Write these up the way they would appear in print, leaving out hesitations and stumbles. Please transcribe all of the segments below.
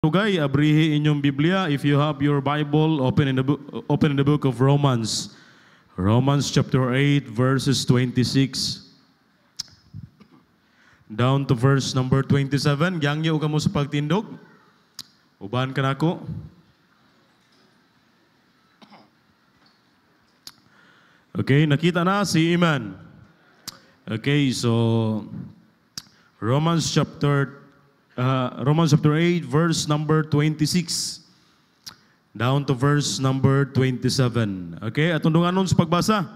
Tugay, abrihi inyong Biblia. If you have your Bible, open in the book of Romans. Romans chapter 8, verses 26. Down to verse number 27. Gyangyo ka mo sa pagtindog. Ubahan ka na ako. Okay, nakita na si Iman. Okay, so Romans chapter 8, verse number 26. Down to verse number 27. Okay, atong dunganon sa pagbasa.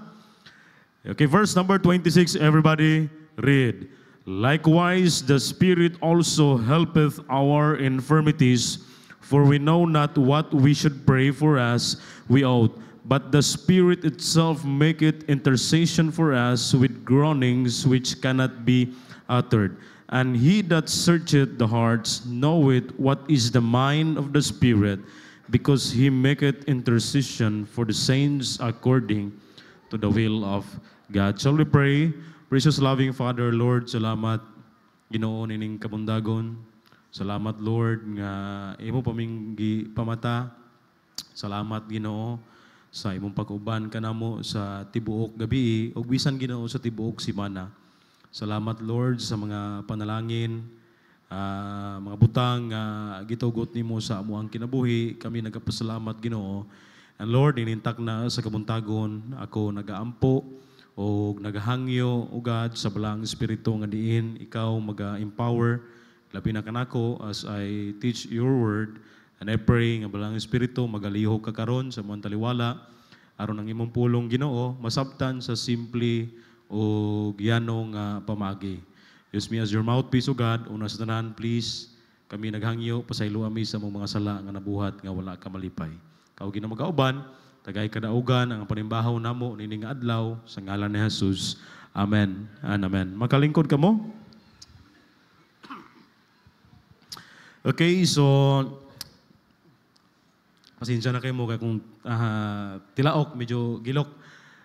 Okay, verse number 26, everybody read. Likewise, the Spirit also helpeth our infirmities, for we know not what we should pray for as we ought. But the Spirit itself maketh intercession for us with groanings which cannot be uttered. And he that searcheth the hearts knoweth what is the mind of the Spirit, because he maketh intercession for the saints according to the will of God. Shall we pray? Precious loving Father, Lord, salamat Ginoo nining kabundagon. Salamat Lord nga imo paminggi pamata. Salamat Ginoo sa imong pag-uban kanamo sa tibuok gabi ug bisan Ginoo sa tibuok simana. Salamat Lord sa mga panalangin, mga butang gitugot nimo sa amuang kinabuhi. Kami nagapasalamat Ginoo. And Lord, inintak na sa kabuntagon ako nagaampo o nagahangyo o God sa balang espiritu nga diin ikaw maga-empower labi na kanako as I teach your word. And I pray nga balang espiritu magalihok ka karon sa mga taliwala aron ang imong pulong Ginoo masabtan sa simple o giyanong pamagi. Use me as your mouthpiece, O God. Una sa tanan, please, kami naghangyo, pasaylo ami sa mga sala nga nabuhat nga wala ka malipay. Kau ginamagauban, tagay kadaugan ang panimbahaw namo nining adlaw sa ngalan ni Jesus. Amen and amen. Makalingkod ka mo? Okay, so pasensya na kayo mo kaya kung tilaok, medyo gilok.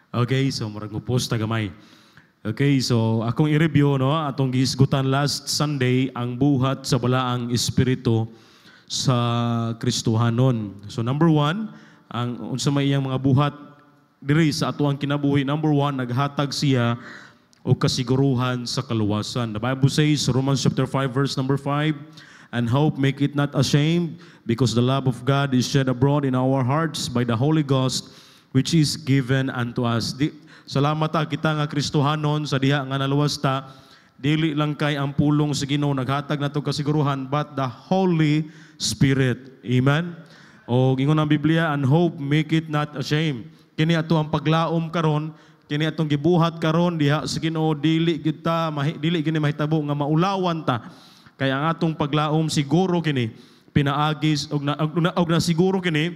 Okay, so marag mo post tagamay. Okay, so akong i-review no, atong gihisgutan last Sunday ang buhat sa balaang espiritu sa Kristohanon. So number 1, ang unsa may iyang mga buhat diri sa atuang kinabuhi. Number 1, naghatag siya og kasiguruhan sa kaluwasan. The Bible says, Romans chapter 5 verse number 5, and hope make it not ashamed, because the love of God is shed abroad in our hearts by the Holy Ghost, which is given unto us. Salamat kita nga Kristohanon sa diha nga naluwas ta, dili lang kay ang pulong sa Ginoo naghatag nato kasiguruhan, but the Holy Spirit. Amen. O ingon ang Biblia, and hope make it not ashamed. Kini ato ang paglaom karon, kini atong gibuhat karon diha sa Ginoo, dili gini mahitabo nga maulawan ta. Kaya ang atong paglaom siguro kini pinaagis og na siguro kini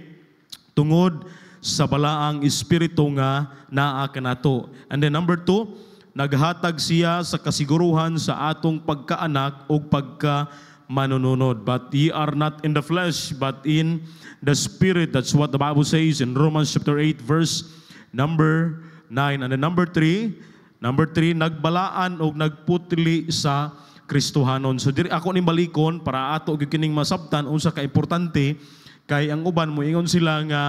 tungod sa balaang espiritu nga naa kanato. And then number 2, naghatag siya sa kasiguruhan sa atong pagkaanak o pagka-manununod. But ye are not in the flesh, but in the Spirit. That's what the Bible says in Romans chapter 8, verse number 9. And then number 3, nagbalaan o nagputli sa Kristohanon. So diri ako ni balikon para ato gyud kining masabtan unsa ka importante kay ang uban mo ingon sila nga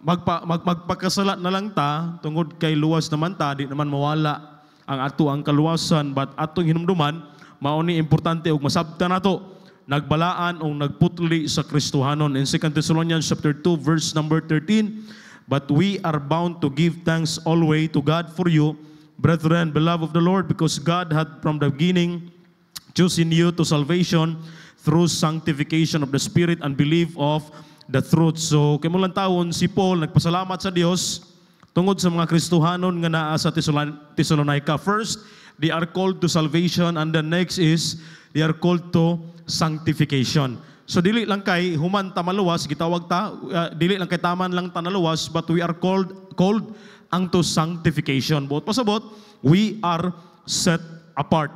magpakasala na lang ta tungod kay luwas naman ta, di naman mawala ang ato ang kaluwasan, but atong hinumduman mao ni importante og masabtan nato nagbalaan o nagputli sa Kristohanon. In 2 Thessalonians chapter 2 verse number 13, but we are bound to give thanks always to God for you, brethren, beloved of the Lord, because God had from the beginning chosen you to salvation through sanctification of the Spirit and belief of the truth. So, kay mulang taon, si Paul nagpasalamat sa Dios tungod sa mga Kristohanon nga naa sa Thessalonica. First, they are called to salvation, and the next is they are called to sanctification. So, dili lang kay human ta maluwas, gitawag ta, dili lang kay taman lang ta naluwas, but we are called unto sanctification. But pasabot, we are set apart.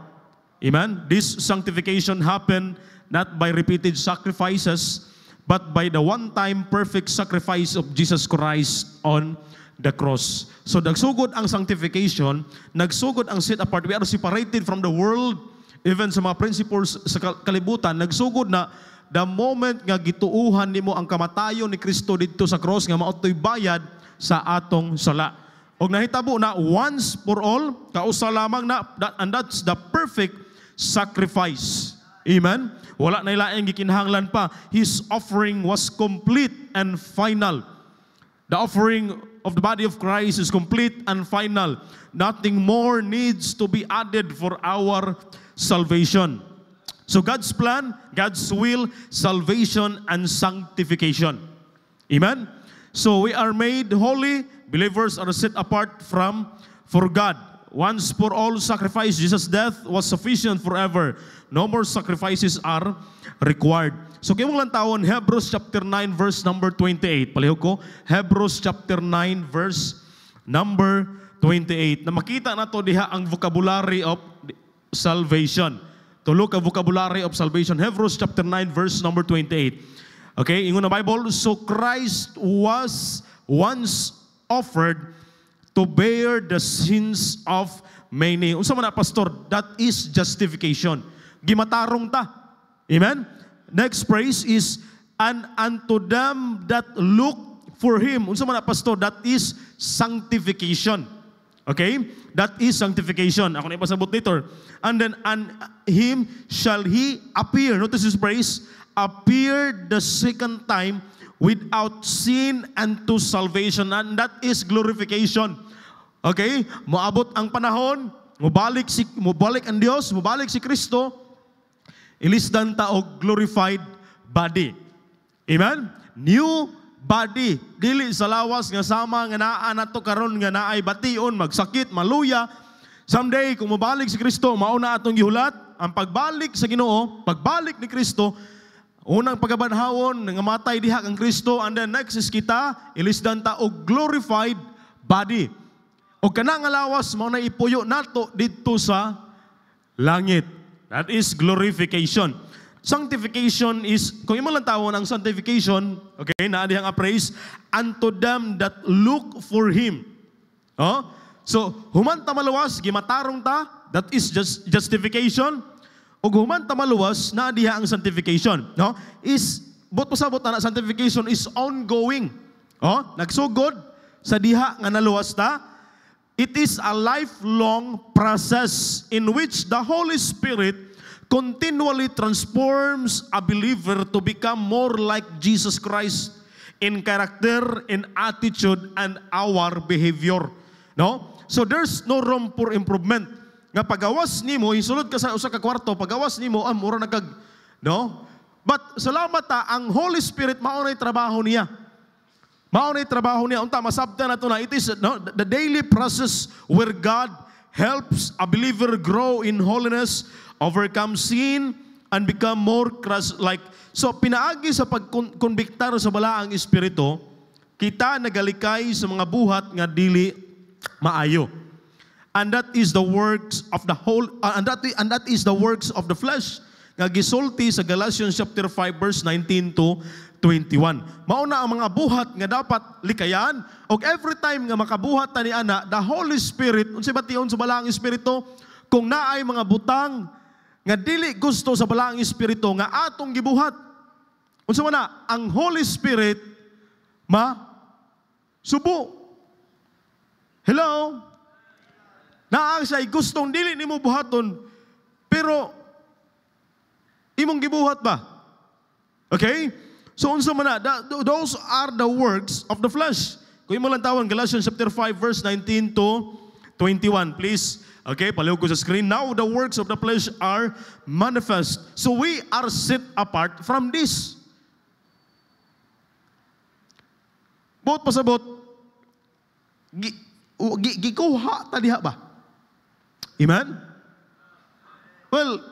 Amen? This sanctification happened not by repeated sacrifices, but by the one-time perfect sacrifice of Jesus Christ on the cross. So nagsugod ang sanctification, nagsugod ang set apart. We are separated from the world even sa mga principles sa kalibutan, nagsugod na the moment nga gituuhan nimo ang kamatayon ni Kristo dito sa cross nga maotoy bayad sa atong sala. Og nahitabo na once for all, kausa lamang na, and that's the perfect sacrifice. Amen? Wala na ilaing gikinahanglan pa. His offering was complete and final. The offering of the body of Christ is complete and final. Nothing more needs to be added for our salvation. So God's plan, God's will, salvation and sanctification. Amen? So we are made holy. Believers are set apart for God. Once for all sacrifice, Jesus' death was sufficient forever. No more sacrifices are required. So kaya mong lantawon, Hebrews chapter 9 verse number 28. Palihog ko, Hebrews chapter 9 verse number 28. Na makita na to diha ang vocabulary of salvation. To look ang vocabulary of salvation. Hebrews chapter 9 verse number 28. Okay, ingon na Bible, so Christ was once offered to bear the sins of many. Unsa man na, pastor? That is justification. Gimatarong ta. Amen? Next phrase is, and unto them that look for Him. Unsa man na, pastor? That is sanctification. Okay? That is sanctification. Ako na ipasabot nito. And then, and Him shall He appear. Notice this phrase. Appear the second time without sin and to salvation. And that is glorification. Okay? Moabot ang panahon, mubalik ang Diyos, mubalik si Kristo, ilisdan ta og glorified body. Amen? New body. Dili sa lawas nga sama nga naa nato karon nga naay bation, magsakit, maluya. Someday, kung mubalik si Kristo, mauna atong gihulat, ang pagbalik sa Ginoo, pagbalik ni Kristo, unang pagabanhawon, nangamatay diha ang Kristo, and then next is kita, ilisdan ta og glorified body. O kanang alawas, mao na ipuyo nato dito sa langit. That is glorification. Sanctification is, kung imo lang tawon ang sanctification, okay, naa dihang appraise, unto them that look for Him. Oh? So, human ta maluwas, gimatarong ta, that is justification. O human ta maluwas, naa diha ang sanctification. No? Is, but pasabot na sanctification is ongoing. Oh? Nagsugod sa diha nga naluwas ta. It is a lifelong process in which the Holy Spirit continually transforms a believer to become more like Jesus Christ in character, in attitude, and our behavior. No? So there's no room for improvement. Nga pagawas nimo, isulod ka sa usa ka kwarto, pagawas nimo, mura nagkag, no? But salamat ta, ang Holy Spirit mao nay trabaho niya. Mao nay trabaho niya. Unta masabtan nato na, it is the daily process where God helps a believer grow in holiness, overcome sin, and become more Christ-like. So pinaagi sa pagkonbiktar sa balaang espiritu, kita nagalikay sa mga buhat nga dili maayo. And that is the works of the whole and that is the works of the flesh nga gisulti sa Galatians chapter 5 verse 19 to 21. Mao na ang mga buhat nga dapat likayan, og every time nga makabuhat ta ni ana, the Holy Spirit unsay bation sa balaang espiritu, kung naay mga butang nga dili gusto sa balaang espiritu nga atong gibuhat, unsa man na ang Holy Spirit subo. Hello? Naa siya gustong dili nimo buhaton, pero imong gibuhat ba? Okay? So unsa man na, those are the works of the flesh. Kung imo lang tawon Galatians chapter 5 verse 19 to 21, please. Okay, palihog ko sa screen. Now the works of the flesh are manifest. So we are set apart from this. Bot pasabot, gikuha ta diha ba? Amen? Well,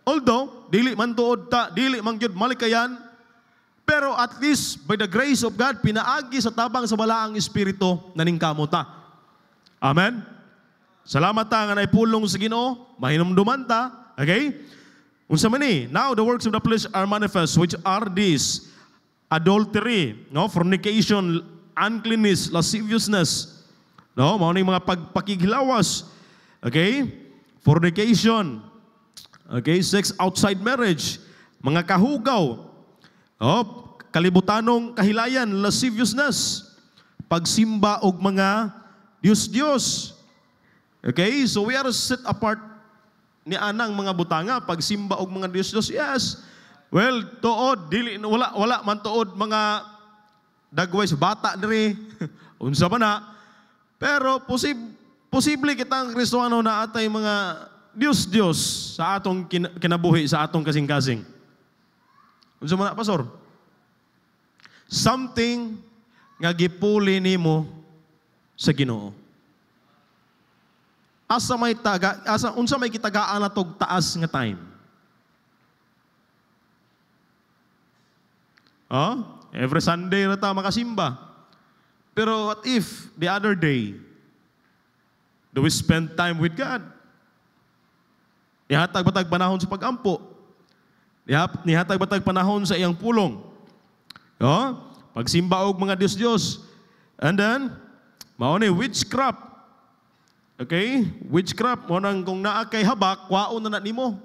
although dili man tuod ta, dili man gyud malikayan, pero at least by the grace of God pinaagi sa tabang sa balaang espiritu naningkamo ta. Amen? Salamat ta nga naipulong sa Ginoo, mahinumduman ta, okay? Unsa man ni? Now the works of the flesh are manifest, which are these: adultery, no, fornication, uncleanness, lasciviousness, no, mao ni mga pagpakighilawas, okay? Fornication, Okay, sex outside marriage. Mga kahugaw. Oh, kalibutanong kahilayan, lasciviousness. Pagsimba og mga Diyos-Diyos. Okay, so we are set apart ni anang mga butanga, pagsimba og mga Diyos-Diyos. Yes. Well, tuod, dili, wala man tuod mga dagway sa bata diri. Unsa man na. Pero posible kitang Kristohano na atay mga Diyos-Diyos sa atong kinabuhi, sa atong kasing-kasing. Unsa man na, pastor? Something nga gipuli nimo sa Ginoo. Unsa may kitagaan natog taas nga time? Oh, every Sunday na ta makasimba. Pero what if the other day do we spend time with God? Ihatag batag panahon sa pagampo. Ihatag batag panahon sa iyang pulong. Oh, pagsimba og mga Diyos-Diyos. And then mao ni witchcraft. Okay? Witchcraft, mo nang kung naa kay habak, kwaon na nimo.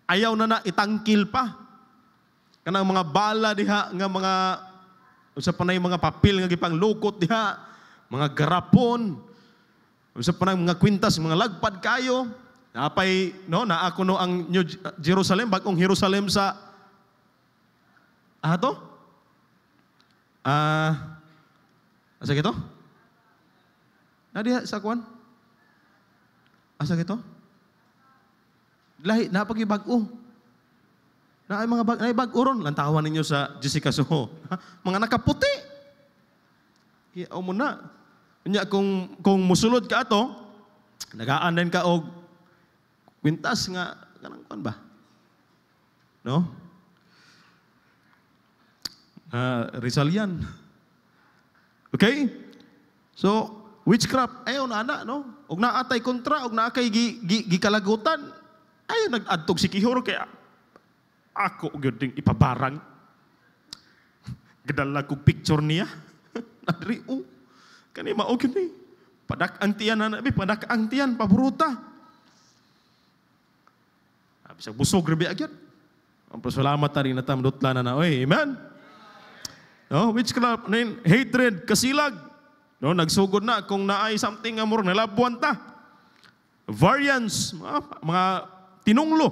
Ayaw na itangkil pa. Kanang mga bala diha, nga mga, usa pa na mga papel nga gipanglukot diha, mga garapon, usa pa na mga kwintas, mga lagpad kayo. Naapay, no, naa ko no ang New Jerusalem, bagong Jerusalem sa, to? Asa kito? Diha sa kuan? Asa kito? Lahi, napagibag-o. Na ay mga bag-o ron. Lantawan ninyo sa Jessica Soho. Mga nakaputi. Iyaw mo na. Kanya, kung musulod ka ato, nagaan din ka og kwintas nga, kanang kuan ba? No? Rizal yan. Okay? So, witchcraft, ayaw na ana, no? Og naatay kontra, og naakay gikalagutan. Ayaw nag-adtog si Kihoro, kaya ako gyud ding ipabarang. Gadala kog picture niya. Nadri, kani mao gyud ni. Padak-ang tiyan na nabi, padak-ang tiyan, paburuta. Bisag busog rabi agyud. Ang pasalamat ta rin na tamdutla na oy, amen? No, witchcraft, hatred, kasilag. No, nagsugod na kung naay something nga murag nalabuan ta. Variance, mga tinunglo.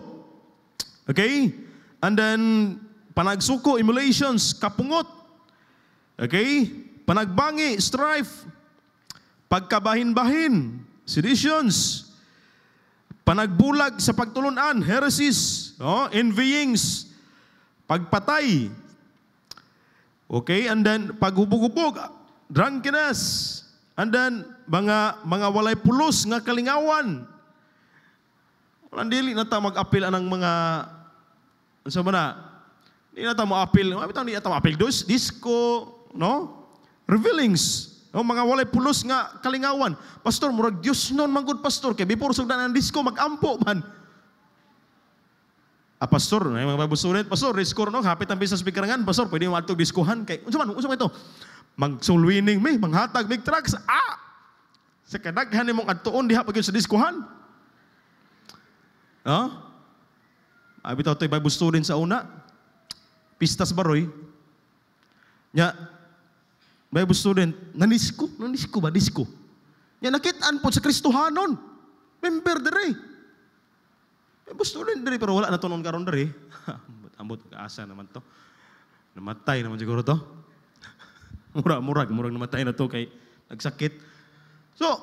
Okay? And then panagsuko, emulations, kapungot. Okay? Panagbangi, strife, pagkabahin-bahin, seditions, panagbulag sa pagtulunan, heresies, no? Envyings, pagpatay. Okay? And then paghubog-hubog, drunkenness, and then mga walay pulos nga kalingawan. Walang dili na ta mag-apil anang mga unsa man na? Di na ta mo-apil, di na ta mo-apil disco, no? Revealings, no? Mga walay pulos nga kalingawan. Pastor, murag Dios non manggod pastor kay before sugdan ang disco mag-ampo man. Pastor, may mga babusulit, pastor, disco no, hapit ang business bikarangan, pastor, pwede mo atog diskuhan kay unsa man ito? Mag-soul-winning may, manghatag mig drugs. Sa kadaghan nimong adtuon diha pag sa diskuhan. Abi taw toy Bible student sa una. Pistas baroy. Nya Bible student nanisko ba disco. Nya nakit-an po sa Kristohanon. Member diri. Bible student diri pero wala na tunon karon diri. Ambot kaasa naman to. Namatay naman siguro to. Murag namatay na to kay nagsakit. So,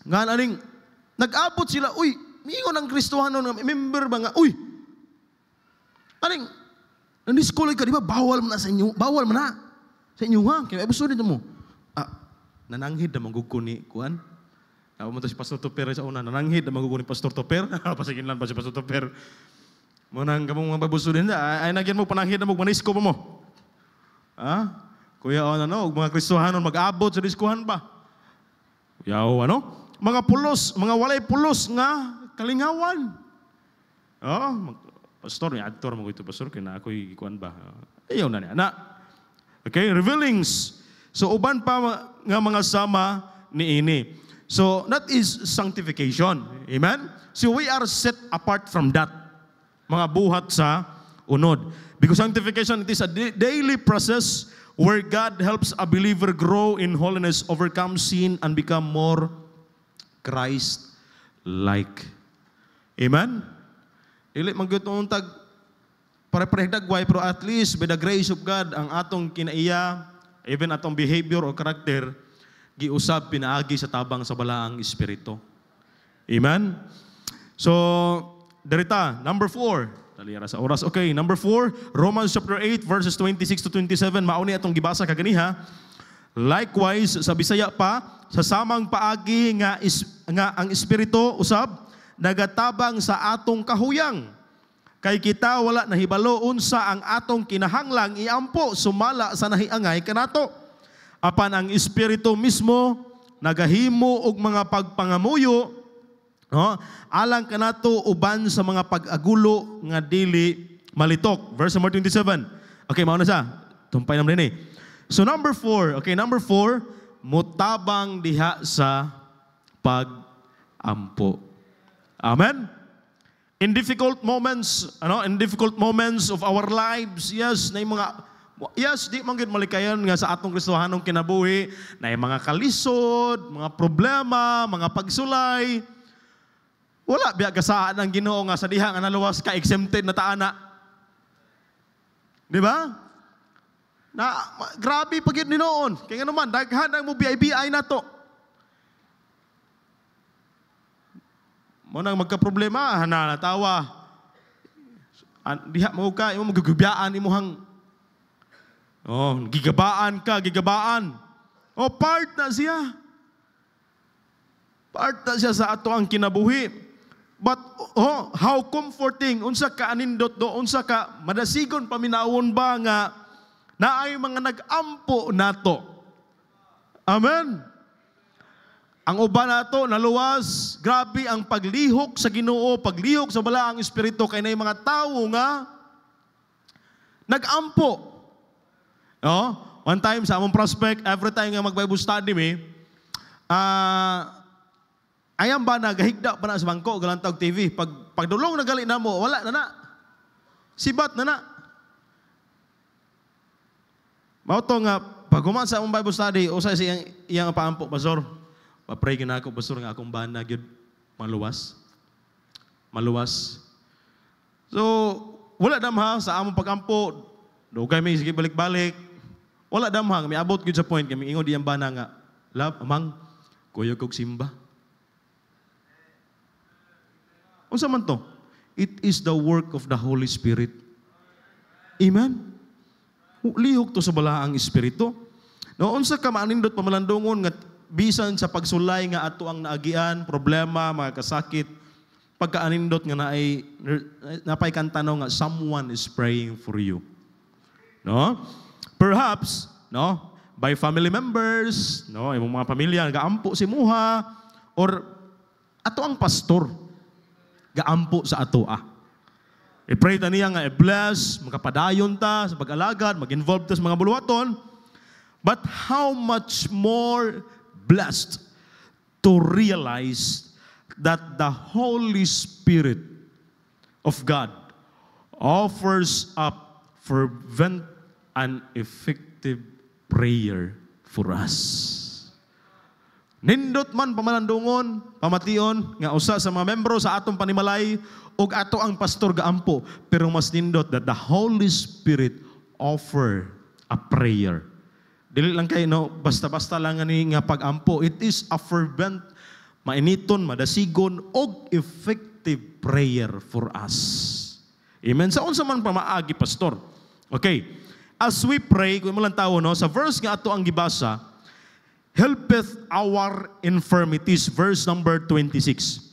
nga aning nag-abot sila, mingon ang Kristohano nga member ba nga, aning nandiskuloy ka, di ba? Bawal mo na sa inyo, sa inyo ha, kaya episode nito mo. Nananghid na manggugko ni Kuan. Ako mo to si Pastor Toper sa una, nananghid na manggugko ni Pastor Toper. Pasigin lang pa si Pastor Toper. Munang kamong mga babusudin na, ay nagyan mo pananghid na magmanisko pa mo. Kuya, mga Kristohanon mag-abot sa diskuhan pa. Yaw, mga pulos, mga walay pulos nga kalingawan. Pastor, may actor mo ito, pastor, kaya na ako'y ikuan ba? Ayaw na niya. Okay, revealings. So, uban pa nga mga sama ni ini. So that is sanctification. Amen? So we are set apart from that. Mga buhat sa unod. Because sanctification, it is a daily process where God helps a believer grow in holiness, overcome sin, and become more Christ-like. Amen? Dili magyutong tag pare-pareho dagway, pero at least by the grace of God, ang atong kinaiya, even atong behavior o karakter, giusab pinaagi sa tabang sa balaang espiritu. Amen? So, darita, number 4. Talira sa oras. Okay, number 4, Romans chapter 8, verses 26 to 27. Mauni atong gibasa kaganiha. Likewise, sa Bisaya pa, sa samang paagi nga ang espiritu usab nagatabang sa atong kahuyang. Kay kita wala nahibalo unsa ang atong kinahanglang iampo sumala sa nahiangay kanato. Apan ang espiritu mismo nagahimo og mga pagpangamuyo, no, alang kanato uban sa mga pag-agulo nga dili malitok. Verse number 27. Okay, mao na siya. Tumpay naman din eh. So number 4, okay, number 4, mutabang diha sa pag-ampo. Amen? In difficult moments of our lives, yes, na yung mga di man gid malikayan nga sa atong Kristohanong kinabuhi, na yung mga kalisod, mga problema, mga pagsulay. Wala biya gasaan ang Ginoo nga sa diha nga naluwas ka exempted na taana. Di ba? Na grabe pagid ni noon. Kaya nga naman daghan ang mo BI na to. Mo nang magka-problema, natawa. Diha mo ka, imo magugubiyaan imuhang gigabaan. Part na siya. Part na siya sa ato ang kinabuhi. But how comforting, unsa ka anindot do, unsa ka madasigon paminawon ba nga naay mga nag-ampo nato. Amen. Ang uban nato naluwas, grabe ang paglihok sa Ginoo, paglihok sa balaang espiritu kay nay mga tawo nga nag-ampo. One time sa among prospect, every time nga mag-Bible study mi, ayam ba nagahigda pa na sa bangko galantag TV. Pagdulong na gali na mo, wala na. Sibat na. Mao to nga pag human sa among Bible study, usay siyang iyang paampo, pastor. Pa-pray gina ako, pastor, nga akong bana gyud maluwas. So, wala damha sa among pagampo. Dugay may sige balik-balik. Wala damha, may abot gyud sa point kami ingon diyang bana nga, love, amang kuyog kog simba. Unsa man to? It is the work of the Holy Spirit. Amen? Lihok to sa balaang espiritu. No, unsa ka maanindot pamalandungon nga bisan sa pagsulay nga ato ang naagian, problema, mga kasakit, pagkaanindot nga napay kantanaw nga someone is praying for you. No? Perhaps, no, by family members, no, imong mga pamilya gaampo si muha or ato ang pastor gaampo sa ato. I-pray ta niya nga i-bless, makapadayon ta sa pag-alagad, mag-involve ta sa mga buluwaton. But how much more blessed to realize that the Holy Spirit of God offers up fervent and effective prayer for us. Nindot man pamalandungon, pamation, nga usa sa mga membro sa atong panimalay, ug ato ang pastor gaampo, pero mas nindot that the Holy Spirit offer a prayer. Dili lang kay no, basta-basta lang ani nga pagampo. It is a fervent, mainiton, madasigon, og effective prayer for us. Amen. Sa unsa man pamaagi, pastor. Okay. As we pray, kung mo lang tawo, no, sa verse nga ato ang gibasa, helpeth our infirmities, verse number 26.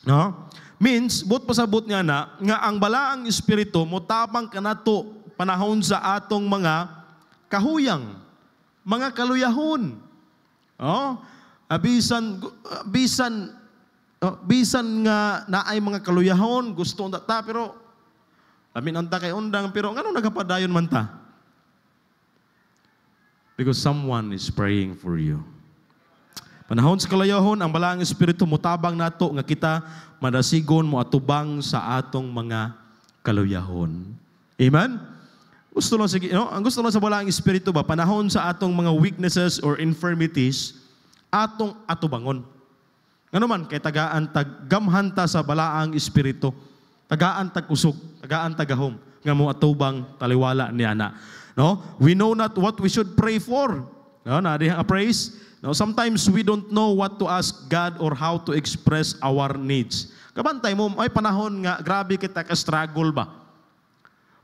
No? Means, but pasabot nga nga ang balaang espiritu motabang kanato panahon sa atong mga kahuyang, mga kaluyahon. Oh, bisan nga naay mga kaluyahon, gusto ta pero lamin unta kay undang pero ngano nagapadayon man ta? Because someone is praying for you. Panahon sa kalayahon, ang balaang Espiritu mutabang nato nga kita madasigon mo atubang sa atong mga kaluyahon. Amen? Gusto lang sige, ang gusto lang sa balaang Espiritu ba, panahon sa atong mga weaknesses or infirmities, atong atubangon. Ano man, kay tagaan taggamhanta sa balaang Espiritu, tagaan tagusog, tagaan tagahom, nga mo atubang taliwala niya na. No? We know not what we should pray for. No, na diha praise. No, sometimes we don't know what to ask God or how to express our needs. Kabantay mo, ay panahon nga grabe kita ka-struggle ba?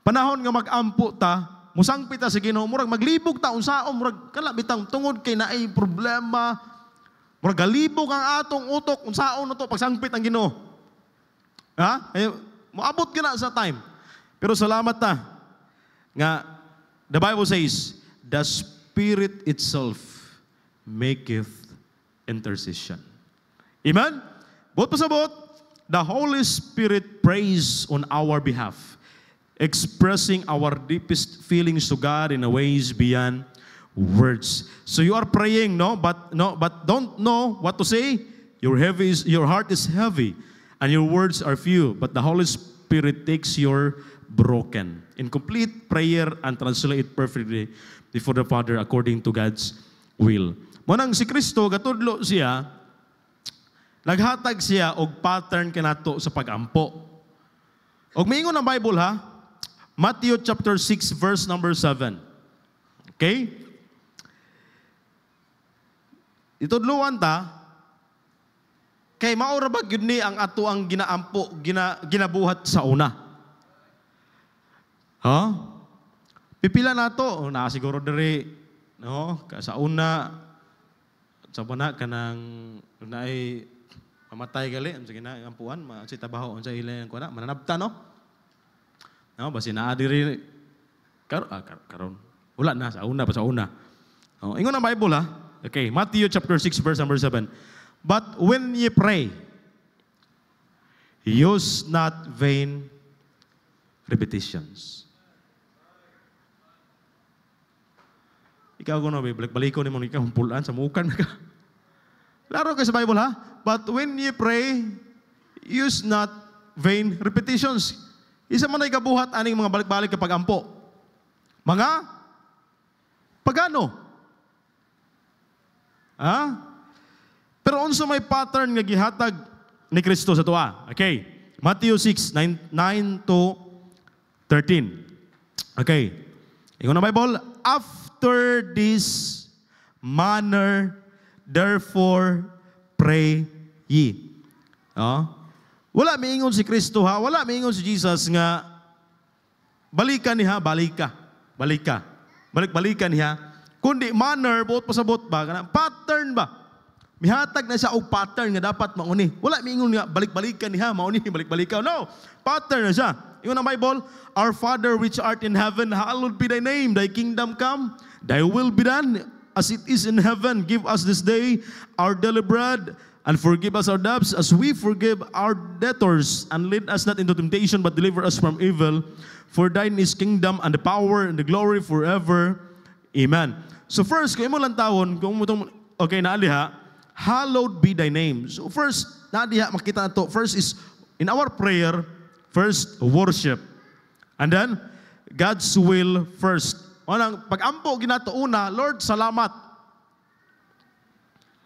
Panahon nga mag-ampo ta, musangpit ta sa Ginoo, murag maglibog ta unsaon, murag kala bitang tungod kay naay problema. Murag galibog ang atong utok unsaon na to pagsangpit ang Ginoo. Ha? Ay moabot gina sa time. Pero salamat ta nga the Bible says, the Spirit itself maketh intercession. Amen? Buot pasabot, the Holy Spirit prays on our behalf, expressing our deepest feelings to God in a ways beyond words. So you are praying, but don't know what to say. Your heart is heavy, and your words are few. But the Holy Spirit takes your broken, incomplete prayer and translate it perfectly before the Father according to God's will. Munang si Kristo gatudlo siya, naghatag siya og pattern kanato sa pagampo. Og miingon ang Bible ha, Matthew chapter 6 verse number 7. Okay? Itudluan ta kay maura ba gyud ni ang ato ang ginaampo ginabuhat sa una. Ha? Pipila nato na siguro diri sa una sa bana kanang naay mamatay gali ang sige na ampuan si tabaho unsa ilang kuana mananabta no basi naa diri karon wala na sa una. Ingon ang Bible ha. Okay, Matthew chapter 6 verse number 7. But when ye pray, use not vain repetitions. Ikaw kuno balik-baliko ni mo ikaw humpulan sa mukan ka. Laro kay sa Bible ha. But when ye pray, use not vain repetitions. Isa man ay kabuhat aning mga balik-balik kapag ampo. Mga pagano? Ha? Pero unsa may pattern nga gihatag ni Kristo sa tuwa. Okay. Matthew 6, 9 to 13. Okay. Ingon ang Bible, after this manner, therefore, pray ye. Wala miingon si Kristo ha, wala miingon si Jesus nga balikan niya, balik-balikan niya. Kundi manner, buot pasabot ba, pattern ba? Mihatag na siya og pattern nga dapat mauni. Wala miingon nga balik-balikan niya, mauni balik-balikan. No, pattern na siya. Ingon ang Bible, our Father which art in heaven, hallowed be thy name, thy kingdom come, thy will be done as it is in heaven. Give us this day our daily bread, and forgive us our debts as we forgive our debtors, and lead us not into temptation, but deliver us from evil. For thine is kingdom and the power and the glory forever. Amen. So first, kung imo lang tawon, kung okay na aliha, hallowed be thy name. So first, nadiha makita nato. First is in our prayer, first worship. And then God's will first. Unang pag-ampo ginato una, Lord, salamat.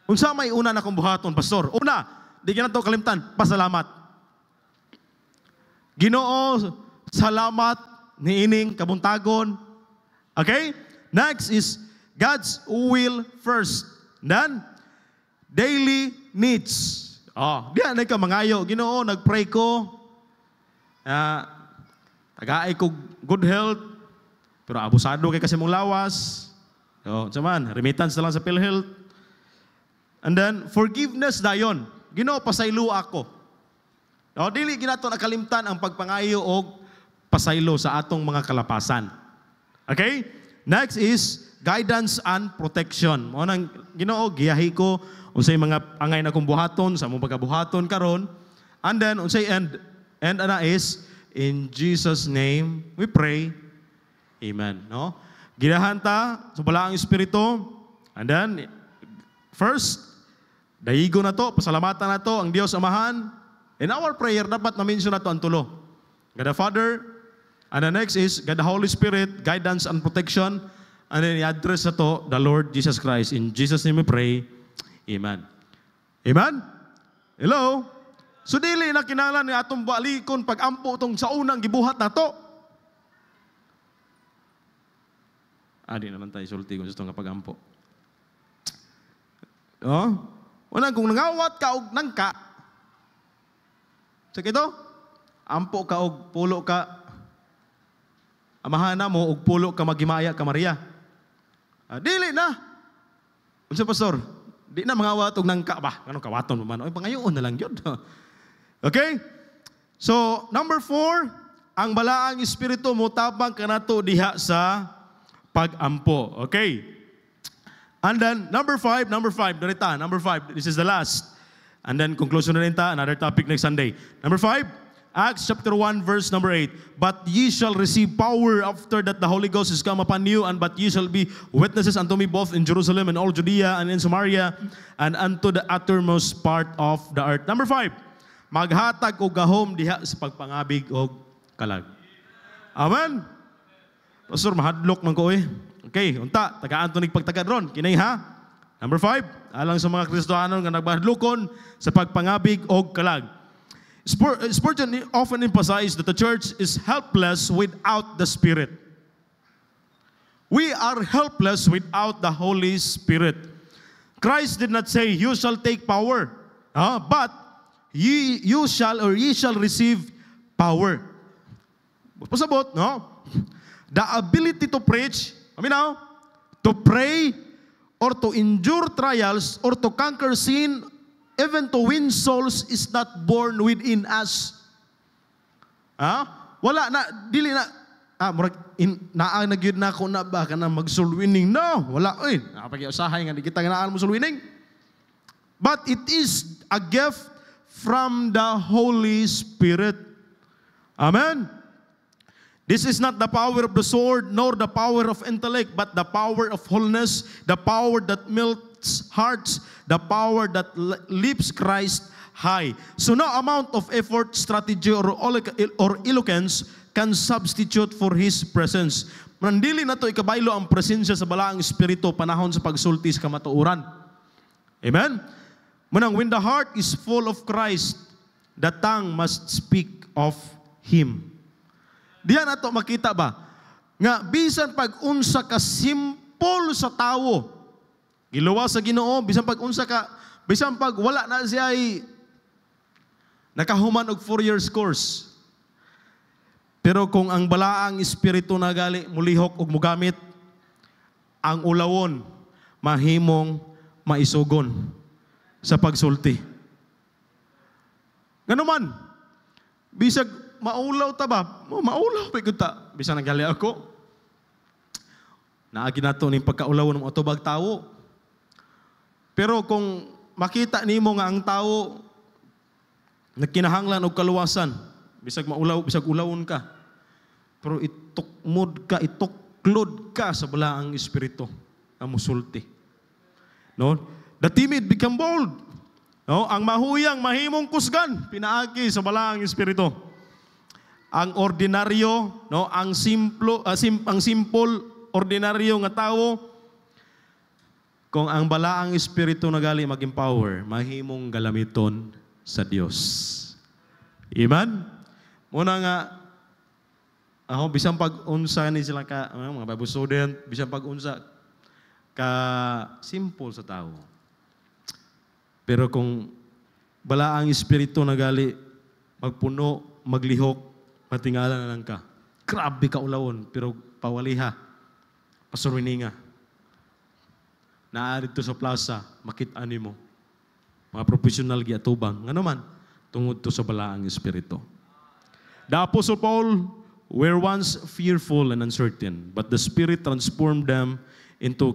Unsa may una na kong buhaton, pastor? Una, di ginato kalimtan, pasalamat. Ginoo, salamat niining kabuntagon. Okay? Next is God's will first. Then, daily needs. Diyan na ka mangayo. Ginoo, nagpray ko. Tagaay ko good health. Pero abusado kay kasi mong lawas. Saman, remittance na lang sa PhilHealth. And then, forgiveness dayon. Ginoo, pasaylo ako. Dili ginato nakalimtan ang pagpangayo o pasaylo sa atong mga kalapasan. Okay? Next is guidance and protection. Mo nang Ginoo giyahi ko unsay mga angay na kong buhaton sa among pagkabuhaton karon. And then unsay end ana is in Jesus name we pray. Amen, no? Gidahan ta sa balaang espiritu. And then first Dayigo na to, pasalamatan na to ang Diyos Amahan. In our prayer, dapat na-mention na to ang tulo. God the Father, and the next is God the Holy Spirit, guidance and protection. And then i-address na to the Lord Jesus Christ. In Jesus' name we pray. Amen. Amen? Hello? So dili na kinahanglan ni atong balikon pag-ampo tong sa unang gibuhat na to. Di naman tayo sulti kung gusto nga pag-ampo. Unang kung nangawat ka og nangka, sa kito, ampo ka og pulo ka, amahan na mo og pulo ka magimaya ka Maria. Dili na. Unsa pastor? Di na mangawat og nangka ba? Kanang kawaton mo man. Oy pangayoon na lang gyud. Okay? So, number 4, ang balaang espiritu mo tabang kanato diha sa pag-ampo. Okay? And then, number 5, darita, number 5, this is the last. And then, conclusion na rin ta, another topic next Sunday. Number 5, Acts chapter 1, verse number 8. But ye shall receive power after that the Holy Ghost is come upon you, and but ye shall be witnesses unto me both in Jerusalem and all Judea and in Samaria, and unto the uttermost part of the earth. Number 5, maghatag o gahom diha sa pagpangabig o kalag. Amen? Pastor, mahadlok man ko eh. Okay, unta, tagaan to nagpagtagad ron. Kinay ha? Number 5, alang sa mga Kristohanon nga nagbahadlokon sa pagpangabig o kalag. Spurgeon often emphasized that the church is helpless without the Spirit. We are helpless without the Holy Spirit. Christ did not say, you shall take power, but ye shall receive power. Pasabot, no? The ability to preach, to pray, or to endure trials, or to conquer sin, even to win souls, is not born within us. Wala na, dili na, naanagyod na ako na ba ka na mag-soul winning? No, wala, nakapag-iusahay nga, di kita ganaan mo soul winning. But it is a gift from the Holy Spirit. Amen? This is not the power of the sword, nor the power of intellect, but the power of holiness, the power that melts hearts, the power that lifts Christ high. So no amount of effort, strategy, or eloquence can substitute for His presence. Mandili na to ikabaylo ang presensya sa balaang espiritu panahon sa pagsulti sa kamatuoran. Amen? Munang when the heart is full of Christ, the tongue must speak of Him. Diyan nato makita ba nga bisan pag-unsa ka simple sa tawo, giluwa sa Ginoo, bisan pag-unsa ka, bisan pag wala na siya ay nakahuman og 4 years course. Pero kung ang balaang espiritu na gali mulihok og mugamit, ang ulawon mahimong maisugon sa pagsulti. Nganuman, bisag maulaw ta ba? Maulaw pa ta. Bisa nagali ako. Naagi na to ning pagkaulaw ng otobag tawo. Pero kung makita nimo nga ang tawo nagkinahanglan og kaluwasan, bisag maulaw, bisag ulawon ka. Pero ituklod ka sa balaang espiritu nga musulti. No? The timid become bold. No? Ang mahuyang mahimong kusgan pinaagi sa balaang espiritu. Ang ordinaryo, no, ang simple ordinaryo nga tawo, kung ang balaang espiritu na gali mag-empower, mahimong galamiton sa Dios. Amen? Muna nga, bisan pag-unsa ni sila ka, mga Bible student, bisan pag-unsa ka simple sa tao. Pero kung balaang espiritu na gali magpuno, maglihok, matingala na lang ka. Grabe ka ulawon, pero pawaliha. Pasurwininga. Naarid to sa plaza, makita mo. Mga professional giatubang. Nga naman, tungod to sa balaang espiritu. The Apostle Paul were once fearful and uncertain, but the Spirit transformed them into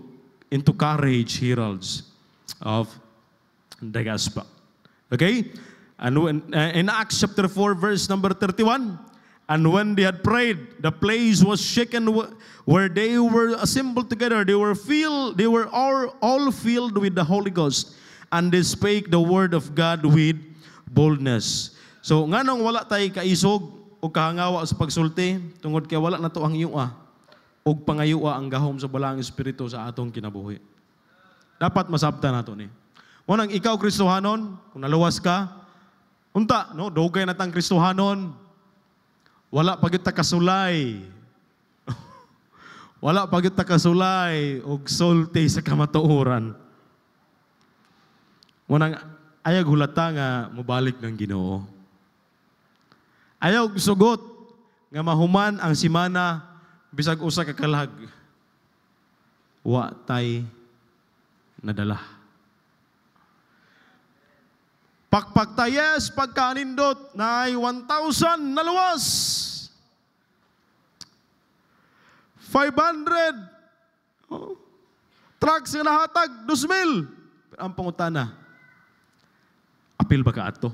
courage heralds of the gospel. Okay? And in Acts chapter 4, verse number 31, and when they had prayed, the place was shaken where they were assembled together. They were all filled with the Holy Ghost, and they spake the word of God with boldness. So nganong wala tay kaisog o kahangawa sa pagsulti tungod kay wala na to ang iyua og pangayua ang gahom sa balaang espiritu sa atong kinabuhi. Dapat masabtan nato ni. Unang ikaw Kristohanon, kung naluwas ka, unta no, dugay na tang Kristohanon. Wala pa gyud ta kasulay. Wala pa gyud ta kasulay og sulti sa kamatuoran. Unang ayag hulata nga mobalik ng Ginoo. Ayaw sugot nga mahuman ang simana bisag usa ka kalag. Wa tay nadala. Pakpak tayes pagkanindot na ay 1,000 na luwas. 500. Oh. Trucks nga nahatag 2,000. Ang pangutana, apil ba ka ato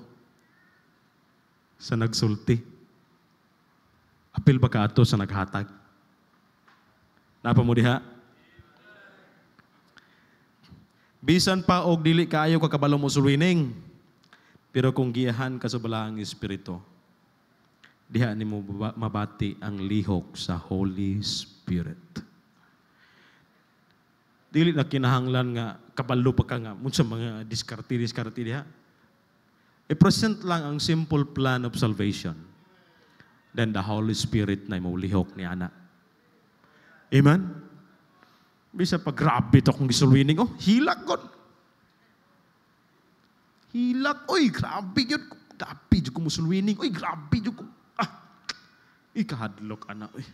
sa nagsulti? Apil ba ka ato sa naghatag? Napa mo diha? Bisan pa og dili kaayo ka kabalo mo sulwining, pero kung giyahan ka sa balaang espiritu, diha nimo mabati ang lihok sa Holy Spirit. Dili na kinahanglan nga kabalo pa ka nga sa mga diskarte diha. I-present lang ang simple plan of salvation. Then the Holy Spirit na maulihok ni ana. Amen? Bisa pag grabe ito kung gisulwining, oh, hilak god. Hilak, oy, grabe yun. Grabe yun kung musulwining. Oy, grabe yun kung, ikahadlok ana, oy.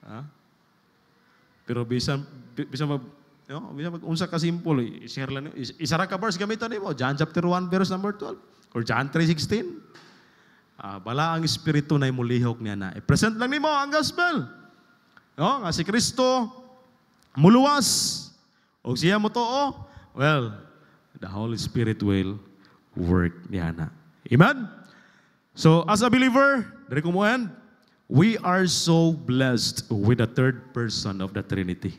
Ha? Pero bisa unsa ka simple, i-share lang, isara ka verse gamiton nimo, John chapter 1 verse number 12 or John 3:16. Bala ang espiritu na imulihok niya na. I-present lang nimo ang gospel. No, nga si Kristo muluwas o siya mo too, well, the Holy Spirit will work niya na. Amen? So, as a believer, dari ko mo yan, we are so blessed with the third person of the Trinity.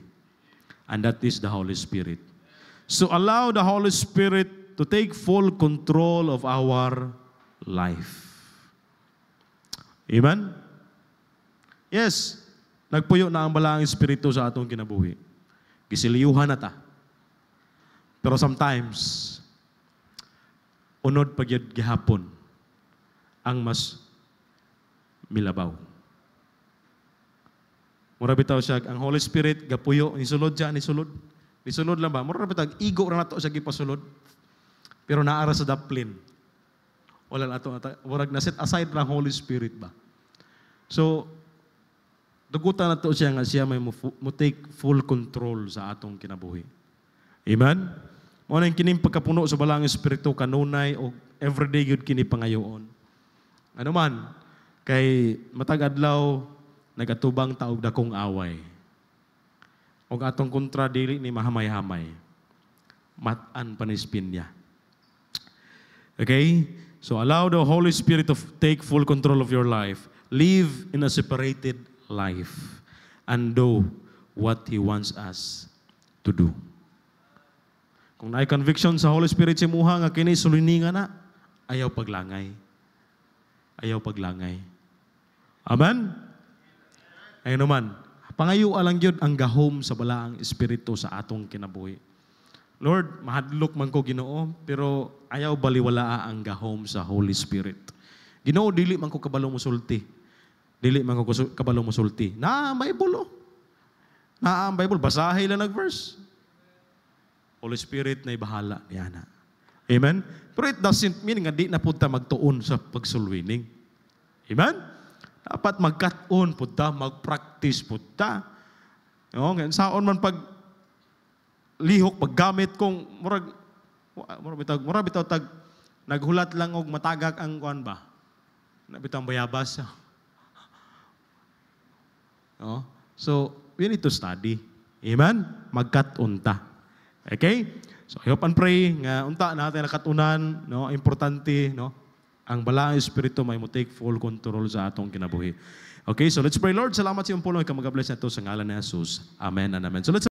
And that is the Holy Spirit. So, allow the Holy Spirit to take full control of our life. Amen? Yes, nagpuyo na ang balaang espiritu sa atong kinabuhi. Gisiliyuhan na ta. Pero sometimes, unod pagyud gihapon ang mas milabaw. Mura bitaw siya, ang Holy Spirit, gapuyo, nisulod siya, nisulod. Nisulod lang ba? Mura bitaw, igo na to siya gipasulod. Pero naara sa daplin. Wala na ito, murag na set aside lang Holy Spirit ba? So, dugutan na to siya nga siya may mo take full control sa atong kinabuhi. Amen? Muna yung kining pagkapuno sa balang espiritu kanunay o everyday yun kini pangayoon. Ano man, kay matag adlaw nagatubang taog dakong away. Og atong kontra dili ni mahamay-hamay. Matan panispin niya. Okay? So allow the Holy Spirit to take full control of your life. Live in a separated life and do what He wants us to do. Kung naay conviction sa Holy Spirit si muha nga kini sulininga na, ayaw paglangay. Ayaw paglangay. Amen? Ayun naman, pangayo lang yun ang gahom sa balaang espiritu sa atong kinabuhi. Lord, mahadlok man ko Ginoo, pero ayaw baliwala ang gahom sa Holy Spirit. Ginoo, dili man ko kabalo musulti. Dili man ko kabalo musulti. Na Bible oh. Na ang Bible basahay lang nag-verse. Holy Spirit na ibahala niya na. Amen? Pero it doesn't mean nga di na punta magtuon sa pagsulwining. Amen? Dapat magkat-on punta, mag-practice punta. No, saon man pag lihok paggamit kong murag bitaw tag naghulat lang og matagak ang kuan ba. Nabitang bayabas. No? So, we need to study. Amen? Magkat-on ta. Okay? So, I hope and pray nga unta natin nakatunan, no, importante, no, ang balaang espiritu may mo take full control sa atong kinabuhi. Okay, so let's pray. Lord, salamat sa iyong pulong ikaw mag-bless na ito sa ngalan ni Jesus. Amen and amen. So let's